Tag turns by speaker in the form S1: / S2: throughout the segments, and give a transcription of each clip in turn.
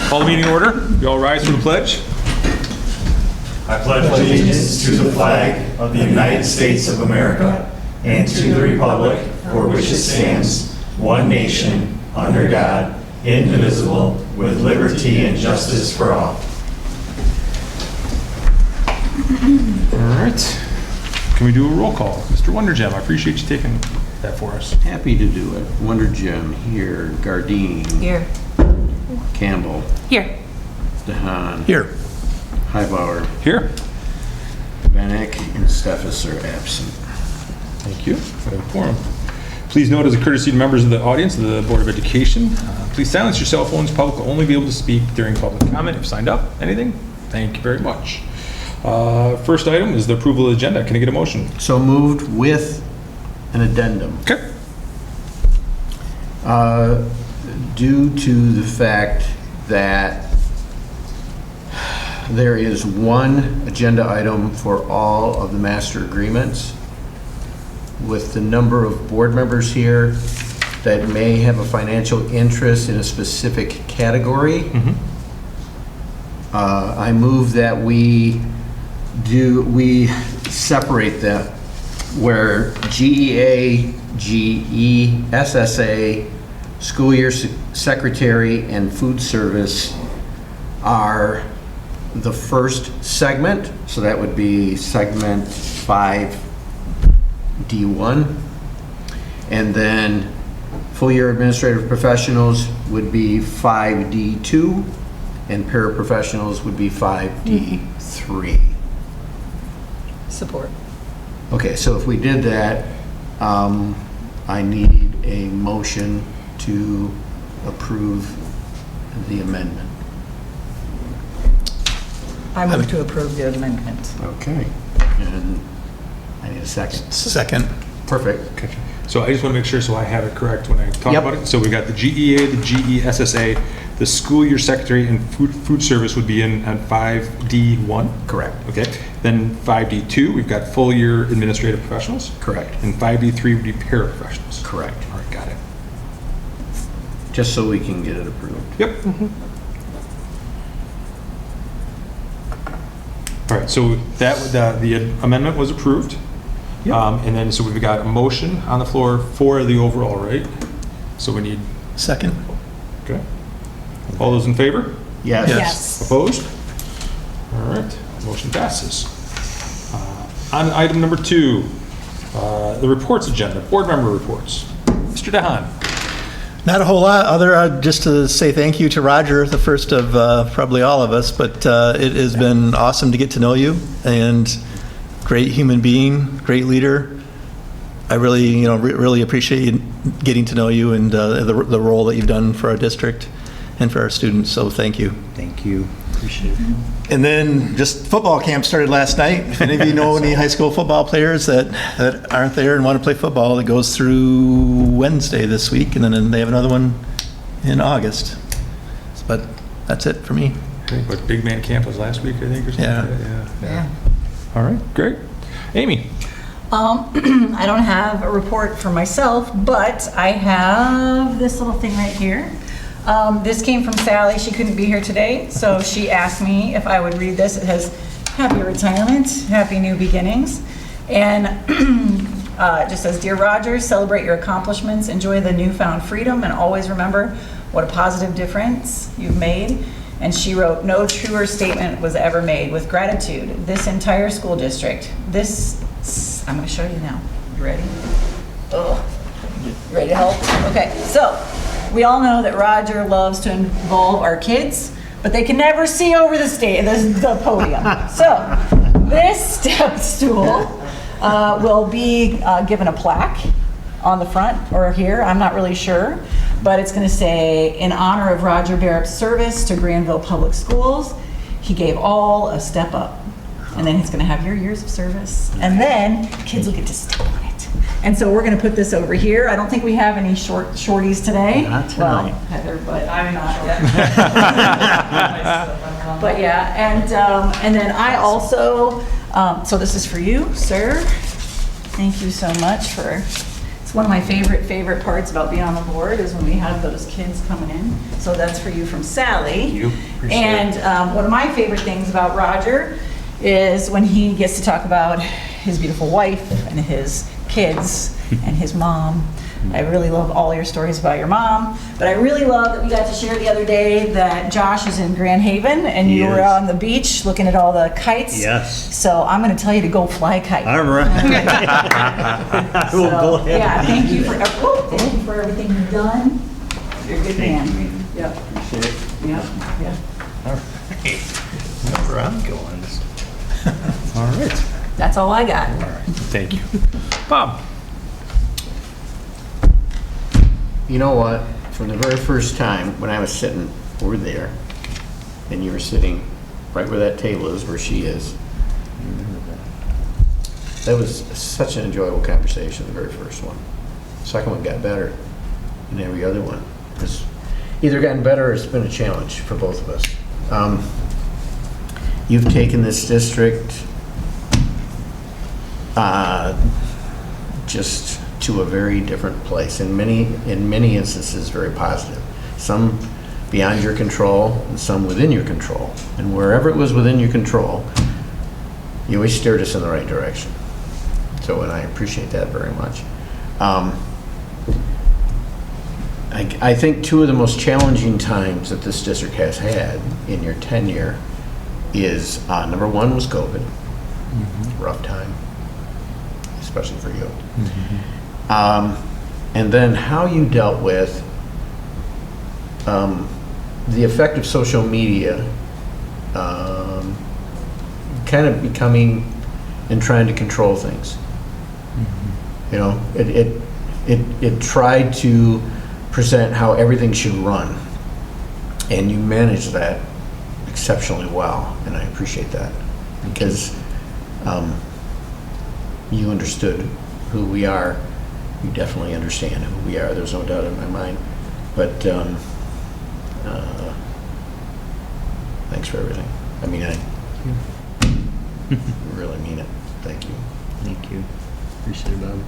S1: Call the meeting to order. You all rise for the pledge.
S2: I pledge allegiance to the flag of the United States of America and to the republic for which it stands, one nation, under God, indivisible, with liberty and justice for all.
S1: All right. Can we do a roll call? Mr. Wondergem, I appreciate you taking that for us.
S3: Happy to do it. Wonder Gem here. Gardine.
S4: Here.
S3: Campbell.
S4: Here.
S3: DeHaan.
S5: Here.
S3: Highbauer.
S1: Here.
S3: Vanek and Steffes are absent.
S1: Thank you. We have a quorum. Please note, as a courtesy to members of the audience of the Board of Education, please silence your cell phones. Public will only be able to speak during public comment if signed up. Anything? Thank you very much. First item is the approval of the agenda. Can I get a motion?
S3: So moved with an addendum.
S1: Okay.
S3: Due to the fact that there is one agenda item for all of the master agreements, with the number of board members here that may have a financial interest in a specific category, I move that we separate them, where GEA, GESSA, school year secretary, and food service are the first segment, so that would be segment 5D1, and then full year administrative professionals would be 5D2, and paraprofessionals would be 5D3.
S4: Support.
S3: Okay, so if we did that, I need a motion to approve the amendment.
S4: I move to approve the amendment.
S3: Okay, and I need a second.
S5: Second.
S3: Perfect.
S1: Okay. So I just want to make sure so I have it correct when I talk
S3: Yep.
S1: about it. So we got the GEA, the GESSA, the school year secretary, and food service would be in on 5D1.
S3: Correct.
S1: Okay. Then 5D2, we've got full year administrative professionals.
S3: Correct.
S1: And 5D3 would be paraprofessionals.
S3: Correct.
S1: All right, got it.
S3: Just so we can get it approved.
S1: Yep. All right, so that the amendment was approved. And then, so we've got a motion on the floor for the overall, right? So we need,
S5: Second.
S1: okay. All those in favor?
S3: Yes.
S4: Yes.
S1: Opposed? All right, motion passes. On item number 2, the reports agenda, board member reports. Mr. DeHaan.
S5: Not a whole lot other, just to say thank you to Roger, the first of probably all of us, but it has been awesome to get to know you, and great human being, great leader. I really, really appreciate getting to know you and the role that you've done for our district and for our students, so thank you.
S3: Thank you. Appreciate it.
S5: And then just football camp started last night. If any of you know any high school football players that aren't there and want to play football, it goes through Wednesday this week, and then they have another one in August. But that's it for me.
S1: What big man camp was last week, I think, or something?
S5: Yeah.
S4: Yeah.
S1: All right, great. Amy.
S4: I don't have a report for myself, but I have this little thing right here. This came from Sally. She couldn't be here today, so she asked me if I would read this. It has happy retirement, happy new beginnings. And it just says, Dear Roger, celebrate your accomplishments, enjoy the newfound freedom, and always remember what a positive difference you've made. And she wrote, no truer statement was ever made. With gratitude, this entire school district, I'm going to show you now. You ready? Oh, you ready to help? Okay, so we all know that Roger loves to involve our kids, but they can never see over the the podium. So this step stool will be given a plaque on the front or here, I'm not really sure, but it's going to say, in honor of Roger Barrett's service to Grandville Public Schools, he gave all a step up. And then he's going to have your years of service. And then kids will get to step on it. And so we're going to put this over here. I don't think we have any shorties today.
S3: Not tonight.
S4: Well, Heather, but I'm not yet. But yeah, and then I also, so this is for you, sir. Thank you so much for It's one of my favorite parts about being on the board is when we have those kids coming in. So that's for you from Sally.
S1: You. Appreciate
S4: And one of my favorite things about Roger is when he gets to talk about his beautiful wife and his kids and his mom. I really love all your stories about your mom, but I really love that we got to share the other day that Josh is in Grand Haven and you were on the beach looking at all the kites.
S2: Yes.
S4: So I'm going to tell you to go fly a kite.
S2: All right. I will go ahead.
S4: Yeah, thank you for everything you've done. You're a good man. Yep.
S2: Appreciate it.
S4: Yep. Yep.
S1: All right. Where I'm going. All right.
S4: That's all I got.
S1: All right. Thank you. Bob.
S3: You know what? From the very first time when I was sitting over there, and you were sitting right where that table is, where she is, that was such an enjoyable conversation, the very first one. The second one got better, and every other one has either gotten better or it's been a challenge for both of us. You've taken this district just to a very different place, in many instances very positive. Some beyond your control and some within your control. And wherever it was within your control, you always steered us in the right direction. So, and I appreciate that very much. I think two of the most challenging times that this district has had in your tenure is, number one was COVID, rough time, especially for you. And then how you dealt with the effect of social media kind of becoming and trying to control things. You know, it tried to present how everything should run, and you managed that exceptionally well, and I appreciate that because you understood who we are. You definitely understand who we are. There's no doubt in my mind. But thanks for everything. I mean, I really mean it. Thank you.
S2: Thank you. Appreciate it, Bob.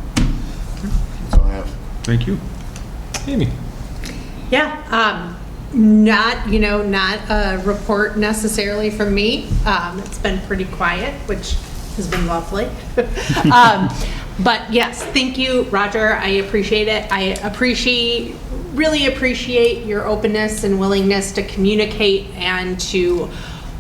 S3: That's all I have.
S1: Thank you. Amy.
S6: Yeah, not a report necessarily from me. It's been pretty quiet, which has been lovely. But yes, thank you, Roger. I appreciate it. I really appreciate your openness and willingness to communicate and to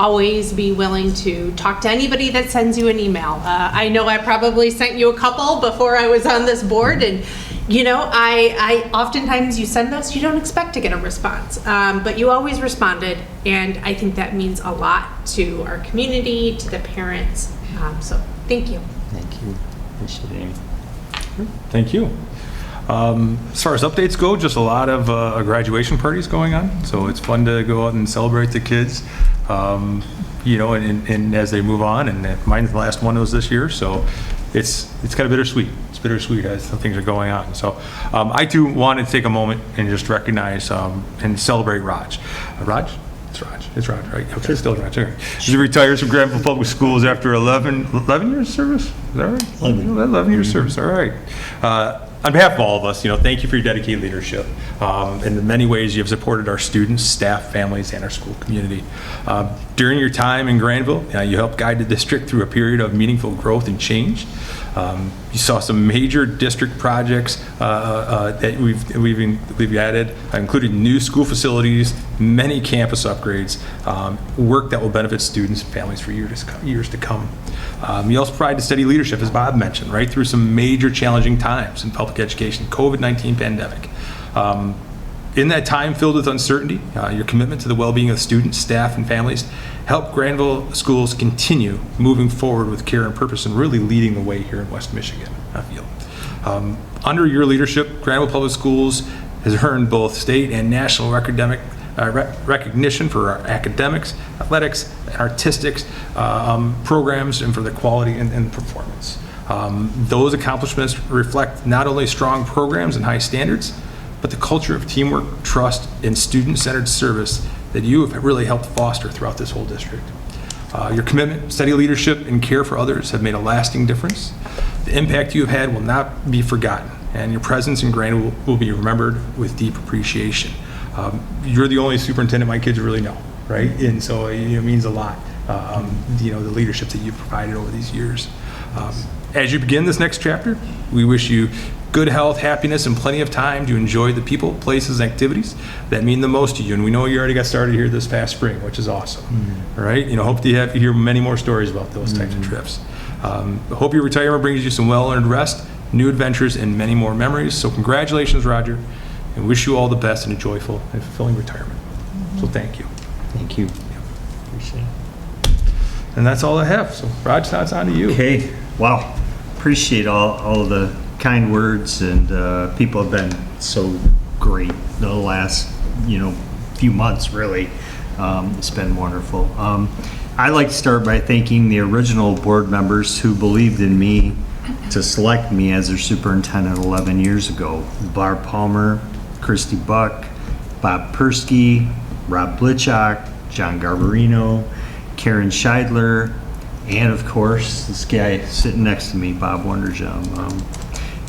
S6: always be willing to talk to anybody that sends you an email. I know I probably sent you a couple before I was on this board, and I oftentimes you send those, you don't expect to get a response, but you always responded, and I think that means a lot to our community, to the parents. So thank you.
S2: Thank you. Appreciate it, Amy.
S1: Thank you. As far as updates go, just a lot of graduation parties going on. So it's fun to go out and celebrate the kids, and as they move on. And mine's the last one was this year, so it's kind of bittersweet. It's bittersweet as things are going on. So I too want to take a moment and just recognize and celebrate Raj. Raj? It's Raj, right? Okay, sure. Still Raj. Okay. He retires from Grandville Public Schools after 11 years of service. Is that right? 11 years of service. All right. On behalf of all of us, thank you for your dedicated leadership. In the many ways you have supported our students, staff, families, and our school community. During your time in Grandville, you helped guide the district through a period of meaningful growth and change. You saw some major district projects that we've added, including new school facilities, many campus upgrades, work that will benefit students and families for years to come. You also provided steady leadership, as Bob mentioned, right through some major challenging times in public education, COVID-19 pandemic. In that time filled with uncertainty, your commitment to the well-being of students, staff, and families helped Grandville schools continue moving forward with care and purpose and really leading the way here in West Michigan, I feel. Under your leadership, Grandville Public Schools has earned both state and national recognition for our academics, athletics, and artistics programs and for the quality and performance. Those accomplishments reflect not only strong programs and high standards, but the culture of teamwork, trust, and student-centered service that you have really helped foster throughout this whole district. Your commitment, steady leadership, and care for others have made a lasting difference. The impact you have had will not be forgotten. and your presence in Grandville will be remembered with deep appreciation. You're the only superintendent my kids really know, right? And so it means a lot, the leadership that you've provided over these years. As you begin this next chapter, we wish you good health, happiness, and plenty of time to enjoy the people, places, and activities that mean the most to you. And we know you already got started here this past spring, which is awesome. All right? Hope to hear many more stories about those types of trips. Hope your retirement brings you some well-earned rest, new adventures, and many more memories. So congratulations, Roger, and wish you all the best in a joyful and fulfilling retirement. So thank you.
S2: Thank you. Appreciate it.
S1: And that's all I have. So, Raj, now it's on to you.
S2: Okay, wow. Appreciate all of the kind words, and people have been so great the last, few months, really. It's been wonderful. I'd like to start by thanking the original board members who believed in me to select me as their superintendent 11 years ago. Barb Palmer, Christy Buck, Bob Persky, Rob Blitchak, John Garbarino, Karen Scheidler, and of course, this guy sitting next to me, Bob Wonderjum.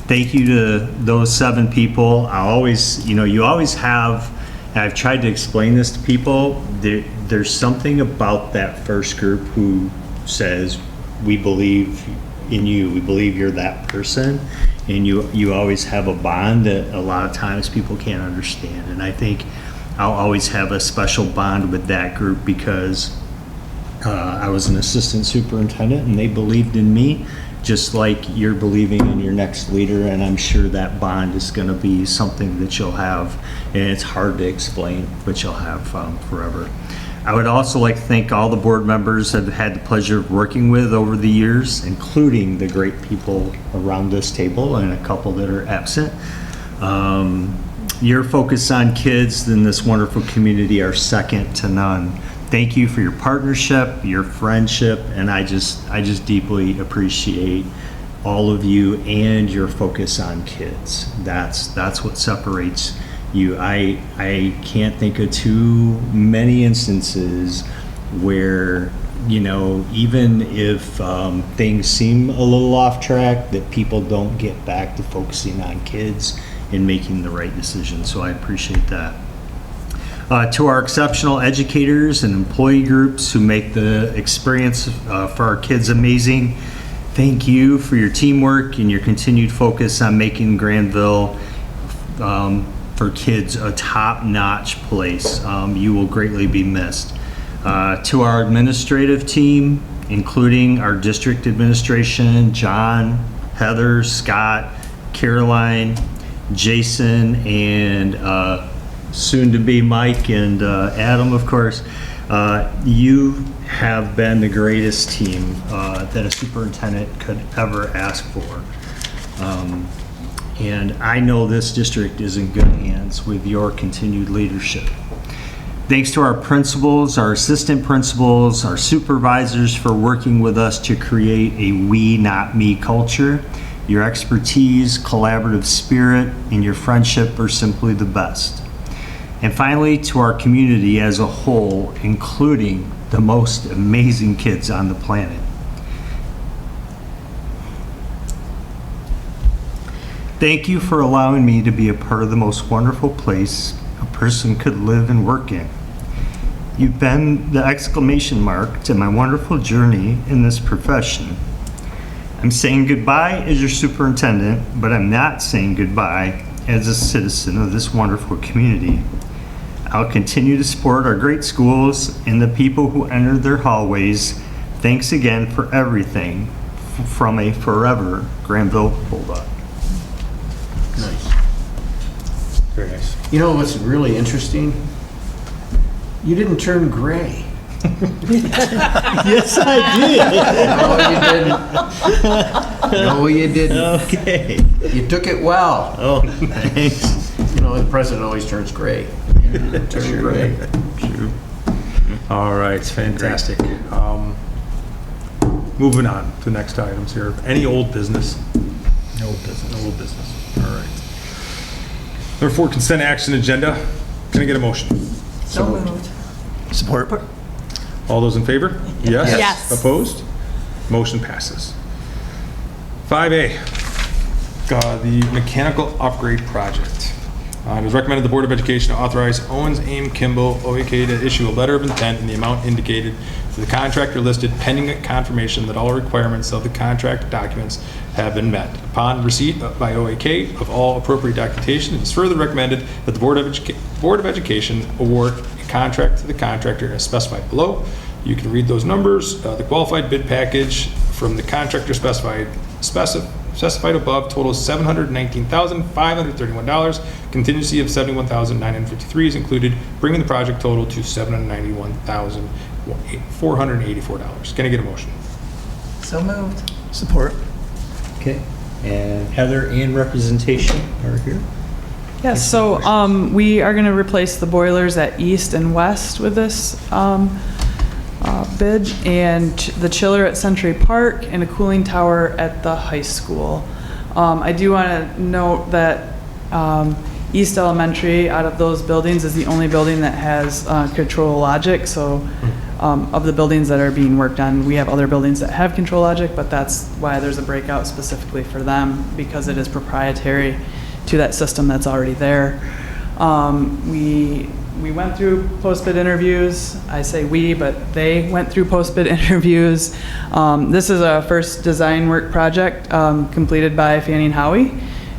S2: Thank you to those 7 people. I always, you always have, and I've tried to explain this to people, there's something about that first group who says, we believe in you, we believe you're that person, and you always have a bond that a lot of times people can't understand. And I think I'll always have a special bond with that group because I was an assistant superintendent and they believed in me just like you're believing in your next leader, and I'm sure that bond is going to be something that you'll have, and it's hard to explain, but you'll have forever. I would also like to thank all the board members I've had the pleasure of working with over the years, including the great people around this table and a couple that are absent. Your focus on kids in this wonderful community are second to none. Thank you for your partnership, your friendship, and I just deeply appreciate all of you and your focus on kids. That's what separates you. I can't think of too many instances where, even if things seem a little off track, that people don't get back to focusing on kids and making the right decision. So I appreciate that. To our exceptional educators and employee groups who make the experience for our kids amazing, thank you for your teamwork and your continued focus on making Grandville for kids a top-notch place. You will greatly be missed. To our administrative team, including our district administration, John, Heather, Scott, Caroline, Jason, and soon to be Mike and Adam, of course. You have been the greatest team that a superintendent could ever ask for. And I know this district is in good hands with your continued leadership. Thanks to our principals, our assistant principals, our supervisors for working with us to create a we, not me culture. Your expertise, collaborative spirit, and your friendship are simply the best. And finally, to our community as a whole, including the most amazing kids on the planet. Thank you for allowing me to be a part of the most wonderful place a person could live and work in. You've been the exclamation mark to my wonderful journey in this profession. I'm saying goodbye as your superintendent, but I'm not saying goodbye as a citizen of this wonderful community. I'll continue to support our great schools and the people who enter their hallways. Thanks again for everything from a forever Grandville Bulldog.
S3: Nice.
S1: Very nice.
S3: You know what's really interesting? You didn't turn gray.
S2: Yes, I did.
S3: No, you didn't.
S2: Okay.
S3: You took it well.
S2: Oh, thanks.
S3: The president always turns gray. You didn't turn gray.
S1: True. All right, fantastic. Moving on to the next items here. Any old business? No business. No old business. All right. Number 4, consent action agenda. Can I get a motion?
S4: So moved.
S5: Support.
S1: All those in favor? Yes.
S6: Yes.
S1: Opposed? Motion passes. 5A, the mechanical upgrade project. It was recommended the Board of Education authorize Owens, Aim, Kimball, OEK to issue a letter of intent in the amount indicated to the contractor listed pending confirmation that all requirements of the contract documents have been met. Upon receipt by OEK of all appropriate documentation, it is further recommended that the Board of Education award a contract to the contractor as specified below. You can read those numbers. The qualified bid package from the contractor specified above totals $719,531. Contingency of $71,953 is included, bringing the project total to $791,484. Can I get a motion?
S4: So moved.
S5: Support.
S2: Okay. And Heather and representation are here.
S7: Yes, so we are going to replace the boilers at East and West with this bid, and the chiller at Century Park, and a cooling tower at the high school. I do want to note that East Elementary, out of those buildings, is the only building that has control logic. So of the buildings that are being worked on, we have other buildings that have control logic, but that's why there's a breakout specifically for them, because it is proprietary to that system that's already there. We went through post-bid interviews. I say we, but they went through post-bid interviews. This is a first design work project completed by Fannie and Howie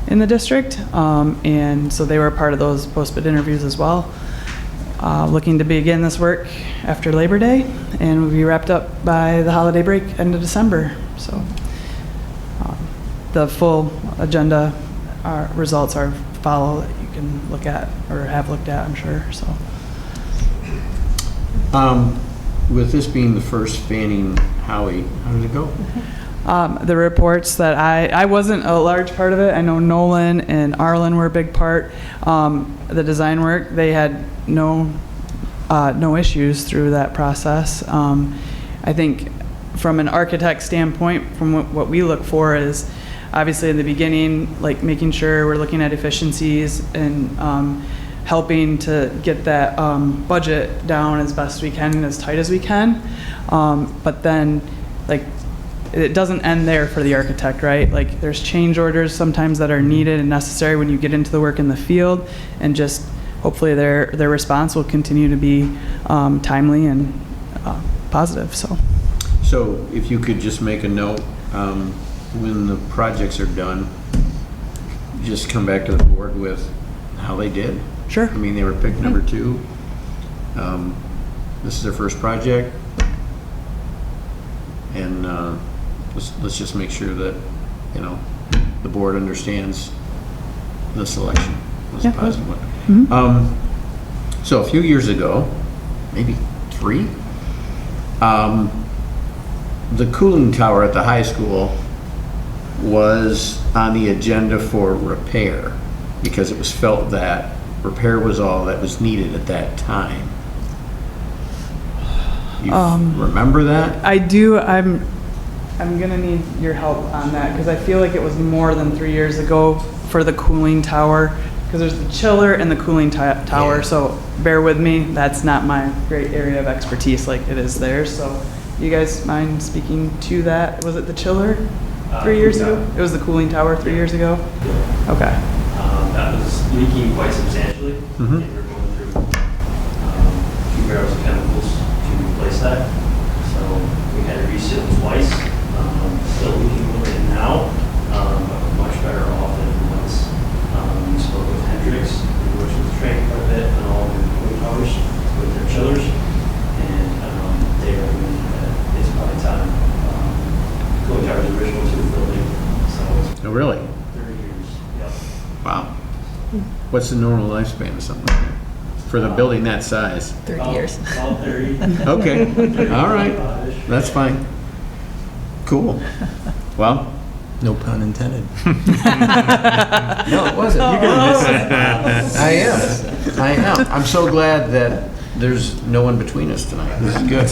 S7: in the district, and so they were part of those post-bid interviews as well. Looking to begin this work after Labor Day, and we'll be wrapped up by the holiday break, end of December. So the full agenda results are follow that you can look at or have looked at, I'm sure. So
S3: With this being the first Fanning Howie, how did it go?
S7: the reports that I wasn't a large part of it. I know Nolan and Arlen were a big part. The design work, they had no issues through that process. I think from an architect standpoint, from what we look for is obviously in the beginning, like making sure we're looking at efficiencies and helping to get that budget down as best we can and as tight as we can. But then, like, it doesn't end there for the architect, right? Like, there's change orders sometimes that are needed and necessary when you get into the work in the field, and just hopefully their response will continue to be timely and positive. So
S3: if you could just make a note, when the projects are done, just come back to the board with how they did.
S7: Sure.
S3: I mean, they were picked number 2. This is their first project. And let's just make sure that, the board understands the selection was a positive one.
S7: Mm-hmm.
S3: So a few years ago, maybe 3, the cooling tower at the high school was on the agenda for repair because it was felt that repair was all that was needed at that time. You remember that?
S7: I do. I'm gonna need your help on that because I feel like it was more than 3 years ago for the cooling tower, because there's the chiller and the cooling tower.
S3: Yeah.
S7: So bear with me. That's not my great area of expertise like it is theirs. So you guys mind speaking to that? Was it the chiller 3 years ago? It was the cooling tower 3 years ago? Okay.
S8: That was leaking quite substantially.
S3: Mhm.
S8: And we're going through 2 barrels of chemicals to replace that. So we had to reseal twice. Still leaking a little bit now, but we're much better off than once. We spoke with Hendrix, which was trained quite a bit on all their cooling towers with their chillers. And they recommended that it's probably time. Cooling tower is original to the building, so it's
S3: Oh, really?
S8: 30 years. Yep.
S3: Wow. What's the normal lifespan of something like that? For the building that size?
S4: 30 years.
S8: All 30.
S3: Okay, all right, that's fine. Cool. Well,
S5: No pun intended.
S3: no, it wasn't. You're gonna miss it. I am. I'm so glad that there's no one between us tonight. This is good.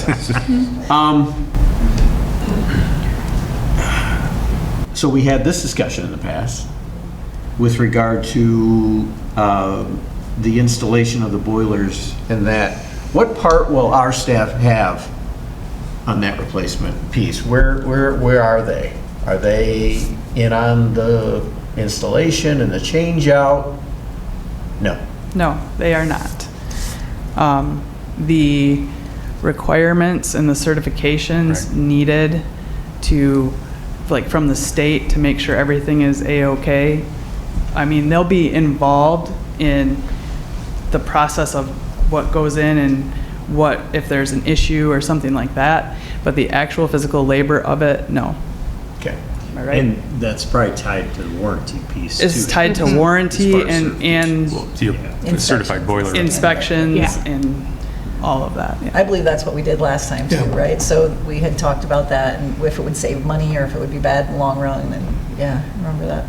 S3: So we had this discussion in the past with regard to the installation of the boilers and that. What part will our staff have on that replacement piece? Where are they? Are they in on the installation and the change out? No.
S7: No, they are not. The requirements and the certifications
S1: Right.
S7: needed to, like, from the state to make sure everything is A-OK, I mean, they'll be involved in the process of what goes in and what, if there's an issue or something like that, but the actual physical labor of it, no.
S3: Okay.
S7: Am I right?
S2: And that's probably tied to the warranty piece too.
S7: It's tied to warranty
S2: As far as
S7: and
S1: Well, the certified boiler.
S7: inspections
S6: Yeah.
S7: and all of that. Yeah.
S4: I believe that's what we did last time too, right? So we had talked about that and if it would save money or if it would be bad in the long run, and yeah, remember that.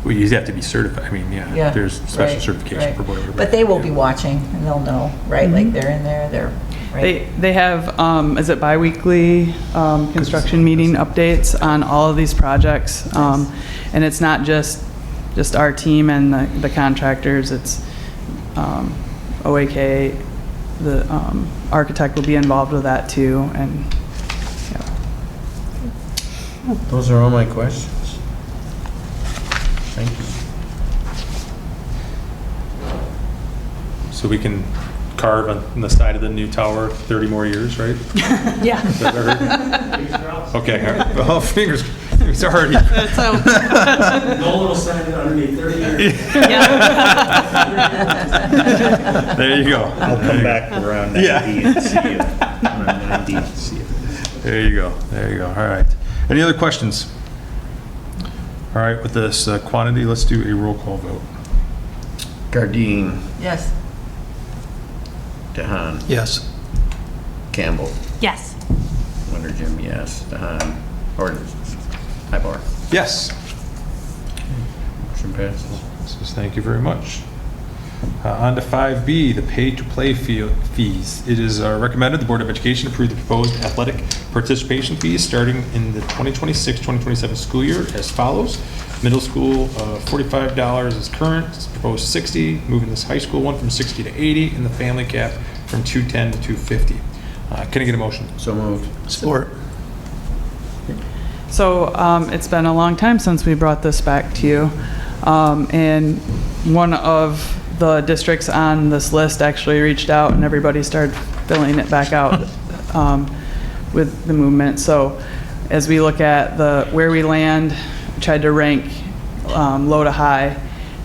S1: Well, you have to be certified. I mean, yeah,
S4: Yeah.
S1: there's special
S4: right,
S1: certification
S4: right.
S1: for boiler.
S4: But they will be watching and they'll know, right? Like they're in there, they're, right?
S7: They have, is it biweekly construction meeting updates on all of these projects? And it's not just our team and the contractors, it's OAK, the architect will be involved with that too, and, yeah.
S3: Those are all my questions. Thank you.
S1: So we can carve on the side of the new tower 30 more years, right?
S6: Yeah.
S1: Is that what I heard? Okay. All right. Well, fingers. It's already.
S8: No little sign underneath 30 years.
S1: There you go.
S2: I'll come back around 90
S1: Yeah.
S2: and see you. Around 90 and see you.
S1: There you go. There you go. All right. Any other questions? All right. With this quantity, let's do a roll call vote.
S3: Gardine,
S4: Yes.
S3: DeHaan,
S5: Yes.
S3: Campbell,
S6: Yes.
S3: Wonder Jim, yes, DeHaan, or Ibar.
S1: Yes.
S3: Motion passes.
S1: Says thank you very much. On to 5B, the pay-to-play fees. It is recommended the Board of Education approve the proposed athletic participation fees starting in the 2026-2027 school year as follows. Middle school, $45 is current, it's proposed 60, moving this high school one from 60 to 80, and the family cap from 210 to 250. Can I get a motion?
S3: So moved.
S5: Support.
S7: So it's been a long time since we brought this back to you. And one of the districts on this list actually reached out and everybody started filling it back out with the movement. So as we look at where we land, we tried to rank low to high.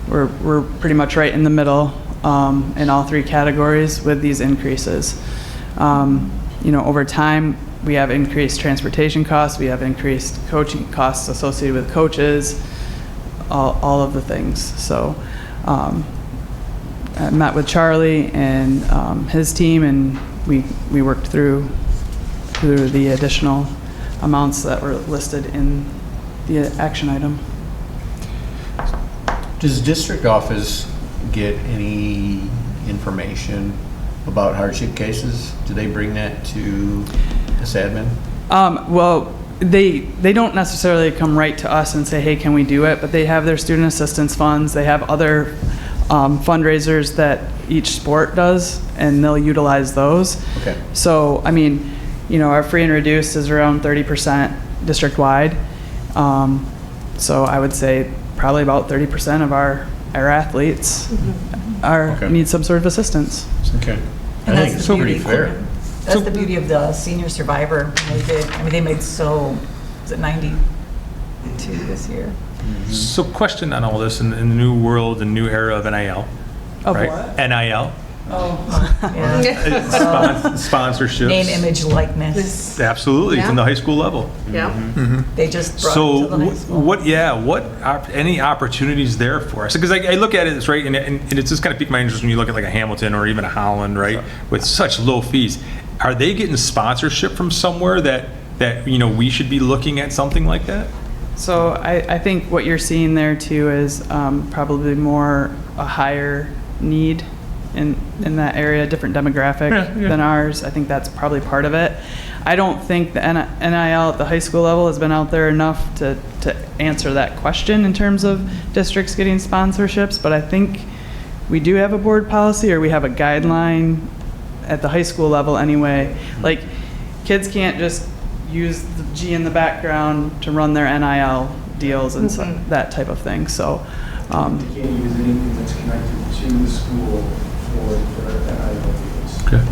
S7: We're pretty much right in the middle in all three categories with these increases. Over time, we have increased transportation costs, we have increased coaching costs associated with coaches, all of the things. So I met with Charlie and his team, and we worked through the additional amounts that were listed in the action item.
S3: Does district office get any information about hardship cases? Do they bring that to this admin?
S7: Well, they don't necessarily come right to us and say, hey, can we do it? But they have their student assistance funds. They have other fundraisers that each sport does, and they'll utilize those.
S3: Okay.
S7: So, I mean, our free and reduced is around 30% district-wide. So I would say probably about 30% of our athletes
S3: Okay.
S7: need some sort of assistance.
S3: Okay.
S4: And
S3: I
S4: that's
S3: think it's
S4: the
S3: pretty
S4: beauty.
S3: fair.
S4: That's the beauty of the senior survivor. They made was it 92 this year?
S1: So question on all this in the new world, the new era of NIL,
S7: Of
S1: right?
S7: what?
S1: NIL.
S4: Yeah.
S1: Sponsorships.
S4: Name, image, likeness.
S1: Absolutely, it's in the high school level.
S6: Yeah.
S4: They just brought it
S1: So
S4: to the high school.
S1: any opportunities there for us? Because I look at it, it's right, and it's just kind of piqued my interest when you look at like a Hamilton or even a Holland, right, with such low fees. Are they getting sponsorship from somewhere that we should be looking at something like that?
S7: So I think what you're seeing there too is probably more a higher need in that area, different demographic than ours. I think that's probably part of it. I don't think the NIL at the high school level has been out there enough to answer that question in terms of districts getting sponsorships, but I think we do have a board policy, or we have a guideline at the high school level anyway. Like, kids can't just use the G in the background to run their NIL deals and that type of thing. So,
S9: They can't use anything that's connected to the school for NIL deals.
S1: Okay.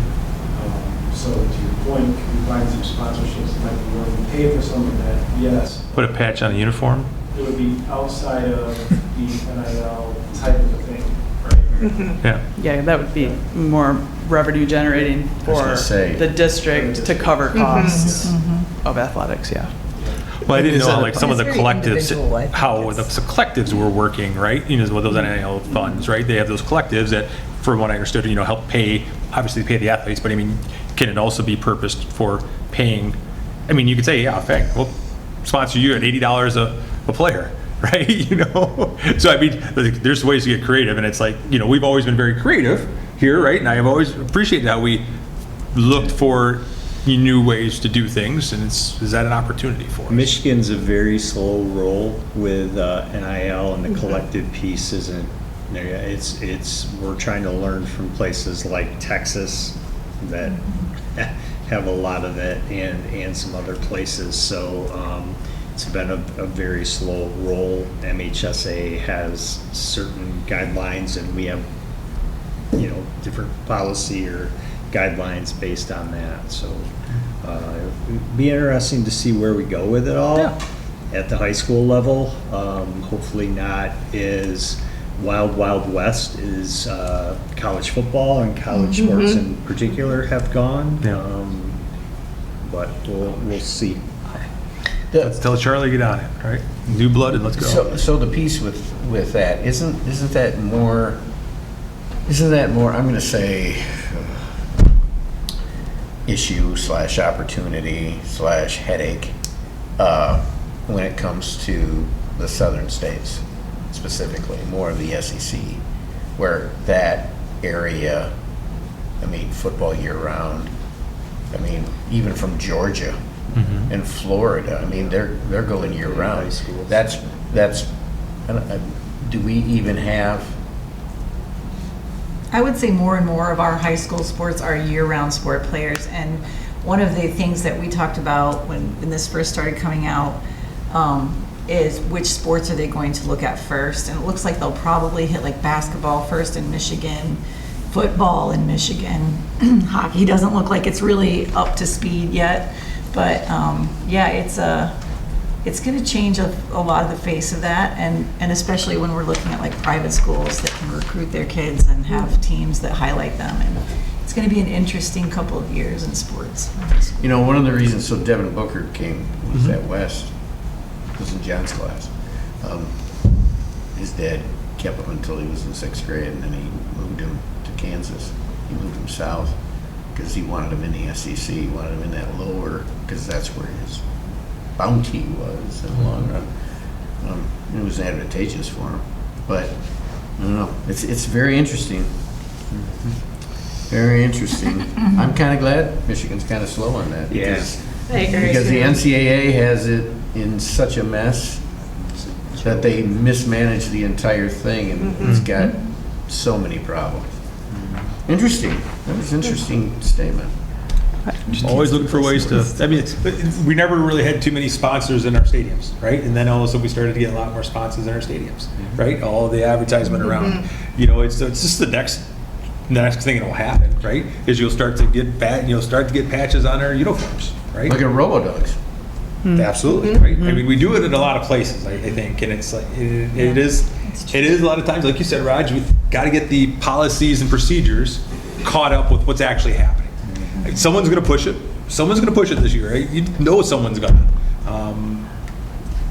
S9: So to your point, could we find some sponsorships that might be willing to pay for some of that? Yes.
S1: Put a patch on the uniform?
S9: It would be outside of the NIL type of a thing, right?
S1: Yeah.
S7: yeah, that would be more revenue generating
S3: was
S7: for
S3: gonna say.
S7: the district to cover costs of athletics, yeah.
S1: Well, I didn't know
S5: Is
S1: how,
S5: that
S1: like, some of the
S4: It's very individual, I
S1: collectives,
S4: think
S1: how
S4: it's-
S1: the collectives were working, right? You know, with those NIL funds, right? They have those collectives that, from what I understood, you know, help pay, obviously pay the athletes, but I mean, can it also be purposed for paying? I mean, you could say, yeah, in fact, we'll sponsor you at $80 a player, right? You know? So, I mean, there's ways to get creative, and it's like, you know, we've always been very creative here, right? And I have always appreciated how we looked for new ways to do things, and is that an opportunity for us?
S2: Michigan's a very slow roll with NIL, and the collective piece isn't there yet. We're trying to learn from places like Texas that have a lot of it, and some other places. So it's been a very slow roll. MHSA has certain guidelines, and we have, you know, different policy or guidelines based on that. So it'd be interesting to see where we go with it all at the high school level. Hopefully not as wild west as college football and college sports in particular have gone. But we'll see.
S1: Let's tell Charlie to get on it, right? New blood and let's go.
S3: So the piece with that, isn't that more, I'm going to say, issue / opportunity / headache when it comes to the southern states, specifically, more of the SEC, where that area, I mean, football year-round, I mean, even from Georgia and Florida, I mean, they're going year-round. That's, do we even have?
S4: I would say more and more of our high school sports are year-round sport players. And one of the things that we talked about when this first started coming out is which sports are they going to look at first. And it looks like they'll probably hit like basketball first in Michigan, football in Michigan. Hockey doesn't look like it's really up to speed yet. But yeah, it's going to change a lot of the face of that, and especially when we're looking at like private schools that can recruit their kids and have teams that highlight them. And it's going to be an interesting couple of years in sports.
S3: You know, one of the reasons, so Devin Booker came, was at West, was in John's class. His dad kept him until he was in 6th grade, and then he moved him to Kansas. He moved him south because he wanted him in the SEC. He wanted him in that lower, because that's where his bounty was in the long run. It was advantageous for him. But, I don't know, it's very interesting. Very interesting. I'm kind of glad Michigan's kind of slow on that. Because
S6: I agree.
S3: Because the NCAA has it in such a mess that they mismanage the entire thing, and it's got so many problems. Interesting. That was an interesting statement.
S1: Always looking for ways to, I mean, we never really had too many sponsors in our stadiums, right? And then all of a sudden we started to get a lot more sponsors in our stadiums, right? All the advertisement around, you know, it's just the next thing that will happen, right? Is you'll start to get patches on our uniforms, right?
S3: Look at Robodogs.
S1: Absolutely, right? I mean, we do it in a lot of places, I think, and it's like, it is a lot of times, like you said, Raj, we've got to get the policies and procedures caught up with what's actually happening. Someone's going to push it. Someone's going to push it this year, right? You know someone's going to.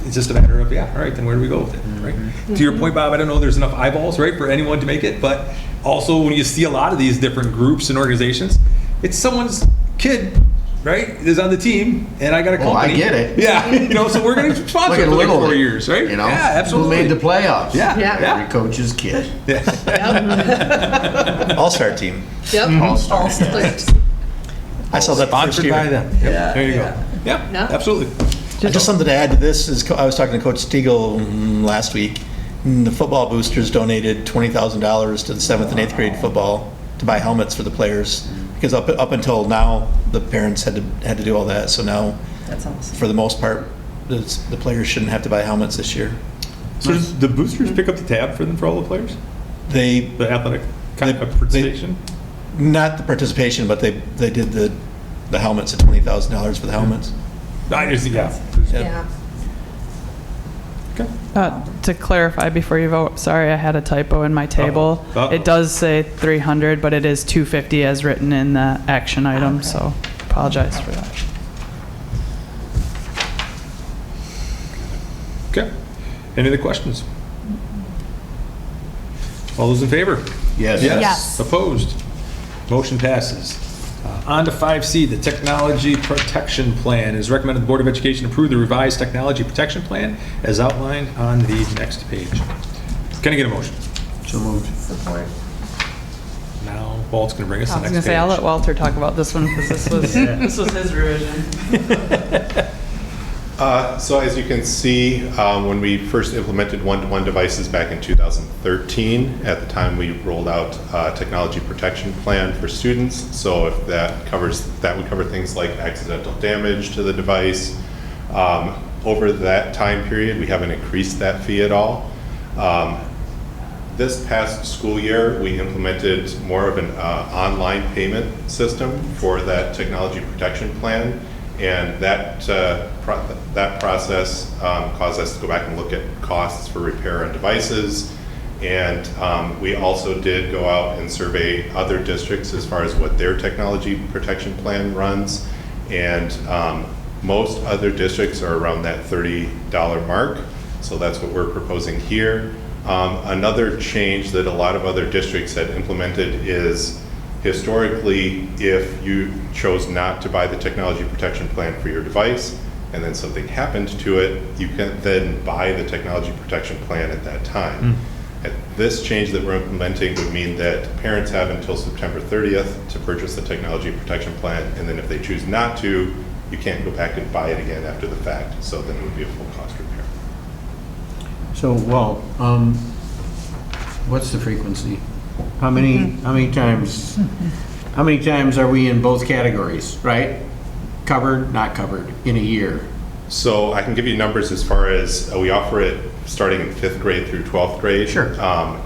S1: It's just a matter of, all right, then where do we go with it, right? To your point, Bob, I don't know if there's enough eyeballs, right, for anyone to make it, but also when you see a lot of these different groups and organizations, it's someone's kid, right, is on the team, and I got a company.
S3: I get it.
S1: Yeah, you know, so we're going to sponsor
S3: Look
S1: it
S3: at
S1: for like
S3: Little
S1: 4
S3: League,
S1: years, right?
S3: You know,
S1: yeah, absolutely.
S3: Who made the playoffs?
S1: Yeah.
S3: Every coach's kid.
S5: All-star team.
S3: All-star.
S5: I saw that first
S1: Sponsored
S5: year.
S1: by them. Yep. There you go. Yeah,
S6: No.
S1: absolutely.
S5: Just something to add to this is, I was talking to Coach Stiegel last week. The football boosters donated $20,000 to the 7th and 8th grade football to buy helmets for the players, because up until now the parents had to do all that. So now,
S4: That's awesome.
S5: for the most part, the players shouldn't have to buy helmets this year.
S1: So does the boosters pick up the tab for them for all the players?
S5: They,
S1: The athletic participation?
S5: not the participation, but they did the helmets at $20,000 for the helmets.
S1: I just, yeah.
S4: Yeah.
S1: Okay.
S7: To clarify before you vote, sorry, I had a typo in my table.
S1: Uh-oh.
S7: It does say 300, but it is 250 as written in the action item, so apologize for that.
S1: Okay. Any other questions? All those in favor?
S3: Yes.
S4: Yes.
S1: Opposed? Motion passes. On to 5C, the Technology Protection Plan. It is recommended the Board of Education approve the revised Technology Protection Plan as outlined on the next page. Can I get a motion?
S3: So moved.
S4: Support.
S1: Now, Walt's going to bring us
S7: I
S1: the
S7: was
S1: next
S7: gonna say, I'll let
S1: page.
S7: Walter talk about this one because this was, this was his revision.
S10: So as you can see, when we first implemented one-to-one devices back in 2013, at the time we rolled out a technology protection plan for students. So if that would cover things like accidental damage to the device. Over that time period, we haven't increased that fee at all. This past school year, we implemented more of an online payment system for that technology protection plan. And that process caused us to go back and look at costs for repair on devices. And we also did go out and survey other districts as far as what their technology protection plan runs. And most other districts are around that $30 mark. So that's what we're proposing here. Another change that a lot of other districts had implemented is historically, if you chose not to buy the technology protection plan for your device and then something happened to it, you can then buy the technology protection plan at that time. This change that we're implementing would mean that parents have until September 30th to purchase the technology protection plan, and then if they choose not to, you can't go back and buy it again after the fact, so then it would be a full cost repair.
S3: So, Walt, what's the frequency? How many times are we in both categories, right? Covered, not covered, in a year?
S10: So I can give you numbers as far as we offer it starting in 5th grade through 12th grade.
S3: Sure.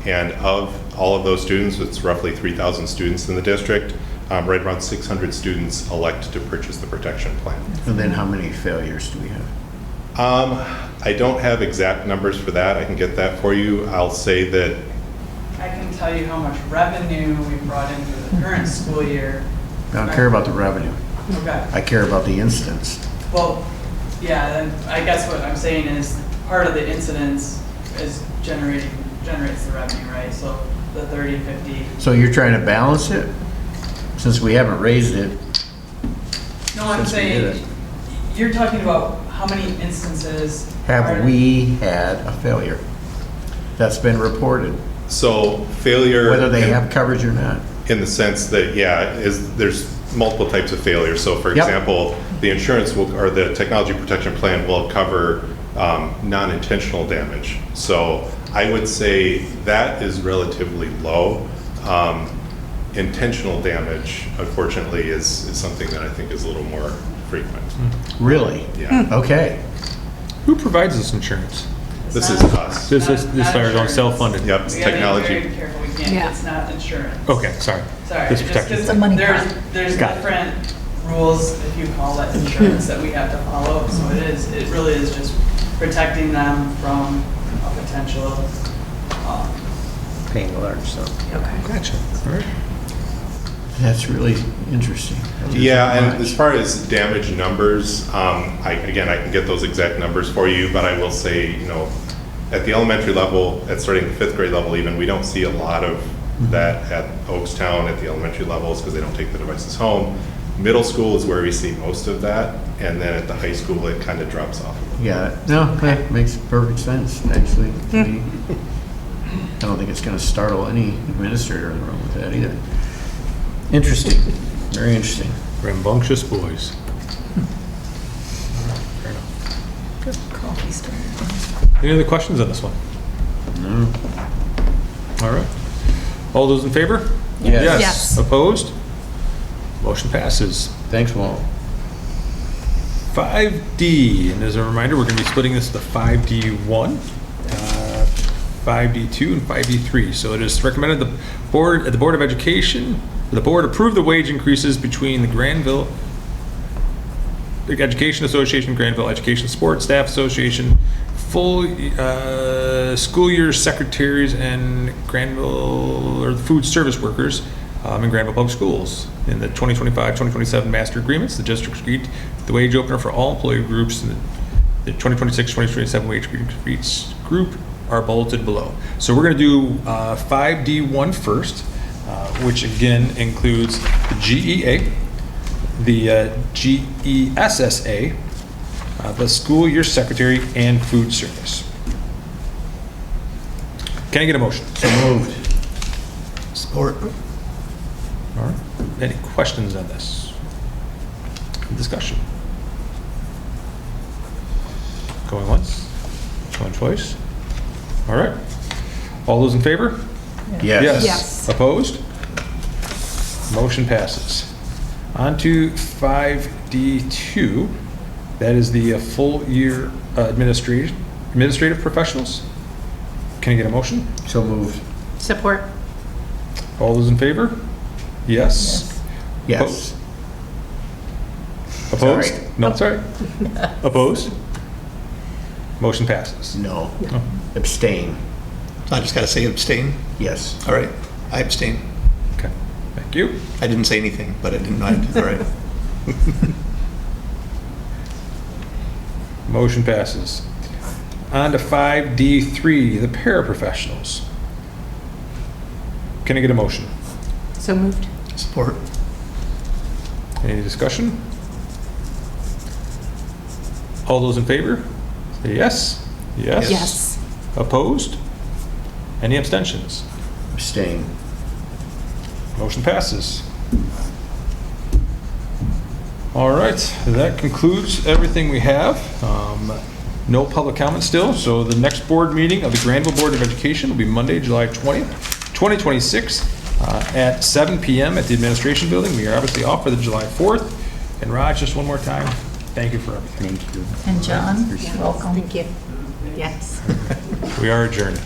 S10: And of all of those students, it's roughly 3,000 students in the district. Right around 600 students elect to purchase the protection plan.
S3: And then how many failures do we have?
S10: I don't have exact numbers for that. I can get that for you. I'll say that
S7: I can tell you how much revenue we brought in for the current school year.
S3: I don't care about the revenue.
S7: Okay.
S3: I care about the instance.
S7: Well, yeah, then I guess what I'm saying is part of the incidence is generates the revenue, right? So the 30, 50.
S3: So you're trying to balance it? Since we haven't raised it.
S7: No, I'm
S3: Since we did
S7: saying,
S3: it.
S7: you're talking about how many instances.
S3: Have we had a failure? That's been reported,
S10: so failure.
S3: whether they have coverage or not.
S10: In the sense that, there's multiple types of failure. So for
S3: Yep.
S10: example, the insurance or the technology protection plan will cover non-intentional damage. So I would say that is relatively low. Intentional damage, unfortunately, is something that I think is a little more frequent.
S3: Really?
S10: Yeah.
S3: Okay.
S1: Who provides this insurance?
S10: This is us.
S1: This is our own self-funded?
S10: Yep, it's
S7: We gotta be
S10: technology.
S7: very careful, we can't,
S4: Yeah.
S7: it's not insurance.
S1: Okay, sorry.
S7: Sorry,
S1: This
S7: just
S1: protection.
S7: 'cause
S4: It's a money
S7: there's,
S4: pot.
S7: there's
S1: Got it.
S7: different rules, if you call it insurance, that we have to follow. So it really is just protecting them from a potential,
S3: Paying a large sum.
S1: Gotcha. All right.
S3: That's really interesting.
S10: Yeah, and as far as damage numbers, I can get those exact numbers for you, but I will say, at the elementary level, starting the 5th grade level even, we don't see a lot of that at Oakstown at the elementary levels because they don't take the devices home. Middle school is where we see most of that, and then at the high school, it kind of drops off.
S3: Yeah, no, that makes perfect sense, actually, to me. I don't think it's going to startle any administrator in the room with that either. Interesting, very interesting.
S1: Rambunctious boys.
S4: Coffee store.
S1: Any other questions on this one?
S3: No.
S1: All right. All those in favor?
S3: Yes.
S4: Yes.
S1: Opposed? Motion passes.
S3: Thanks, Walt.
S1: 5D, and as a reminder, we're going to be splitting this to 5D1, 5D2, and 5D3. So it is recommended the Board of Education, the board approve the wage increases between the Grandville Education Association, Grandville Education Sports Staff Association, full school year secretaries, and Grandville, or the food service workers in Grandville Public Schools. In the 2025-2027 master agreements, the district agreed the wage opener for all employee groups in the 2026-2027 wage increase group are bulleted below. So we're going to do 5D1 first, which again includes the GEA, the GESSA, the school year secretary, and food service. Can I get a motion?
S3: So moved.
S5: Support.
S1: All right. Any questions on this? Discussion. Going once, going twice. All right. All those in favor?
S3: Yes.
S6: Yes.
S1: Opposed? Motion passes. On to 5D2. That is the full year administrative professionals. Can I get a motion?
S3: So moved.
S6: Support.
S1: All those in favor? Yes.
S3: Yes.
S1: Opposed?
S3: Sorry.
S1: No, sorry. Opposed? Motion passes.
S3: No. Abstain.
S5: I just got to say abstain.
S3: Yes.
S5: All right, I abstain.
S1: Okay, thank you.
S5: I didn't say anything, but I didn't know. All right.
S1: Motion passes. On to 5D3, the paraprofessionals. Can I get a motion?
S6: So moved.
S5: Support.
S1: Any discussion? All those in favor? Say yes. Yes.
S6: Yes.
S1: Opposed? Any abstentions?
S3: Abstain.
S1: Motion passes. All right, that concludes everything we have. No public comment still, so the next board meeting of the Grandville Board of Education will be Monday, July 20th, 2026, at 7 p.m. at the Administration Building. We are obviously off for the July 4th. And Raj, just one more time, thank you for everything.
S3: Thank you.
S4: And John, welcome.
S6: Thank you. Yes.
S1: We are adjourned.